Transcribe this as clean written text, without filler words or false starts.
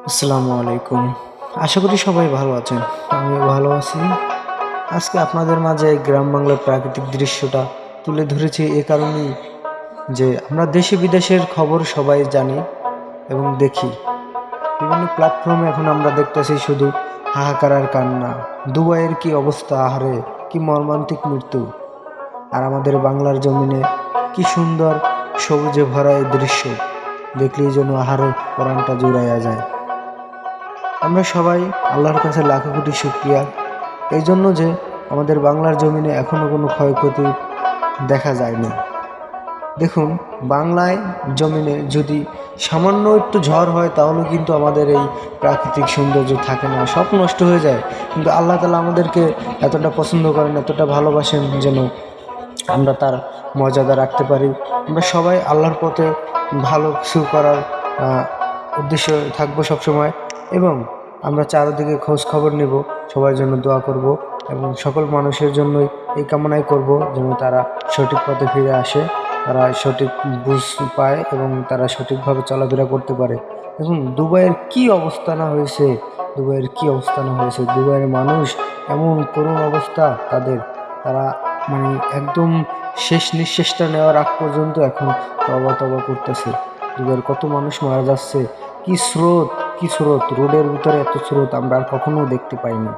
আসসালামু আলাইকুম। আশা করি সবাই ভালো আছেন। আমিও ভালো আছি। আজকে আপনাদের মাঝে এই গ্রাম বাংলার প্রাকৃতিক দৃশ্যটা তুলে ধরেছি এ কারণেই যে আমরা দেশে বিদেশের খবর সবাই জানি এবং দেখি। বিভিন্ন প্ল্যাটফর্মে এখন আমরা দেখতেছি শুধু হাহাকার আর কান্না। দুবাইয়ের কি অবস্থা, আহারে কি মর্মান্তিক মৃত্যু। আর আমাদের বাংলার জমিনে কি সুন্দর সবুজে ভরা এই দৃশ্য দেখলেই যেন আহারে পরাণটা জুড়াইয়া যায়। আমরা সবাই আল্লাহর কাছে লাখো কোটি শুকরিয়া এই জন্য যে আমাদের বাংলার জমিনে এখনো কোনো ক্ষয়ক্ষতি দেখা যায়নি। দেখুন, বাংলায় জমিনে যদি সামান্য একটু ঝড় হয় তাহলে কিন্তু আমাদের এই প্রাকৃতিক সৌন্দর্য থাকে না, সব নষ্ট হয়ে যায়। কিন্তু আল্লাহ তাআলা আমাদেরকে এতটা পছন্দ করেন, এতটা ভালোবাসেন যেন আমরা তার মর্যাদা রাখতে পারি। আমরা সবাই আল্লাহর পথে ভালো কিছু করার উদ্দেশ্য থাকবো সবসময়, এবং আমরা চারিদিকে খোঁজ খবর নেব, সবার জন্য দোয়া করব এবং সকল মানুষের জন্যই এই কামনাই করব যেন তারা সঠিক পথে ফিরে আসে, তারা সঠিক বুঝ পায় এবং তারা সঠিকভাবে চলাফেরা করতে পারে। দেখুন, দুবাইয়ের কি অবস্থা না হয়েছে, দুবাইয়ের মানুষ এমন করুণ অবস্থা তাদের, তারা মানে একদম শেষ নিঃশ্বাসটা নেওয়ার আগ পর্যন্ত এখন তওবা তওবা করতেছে। দুবাইয়ের কত মানুষ মারা যাচ্ছে, কি স্রোত, রোডের ভিতরে এত স্রোত আমরা আর কখনো দেখতে পাইনি।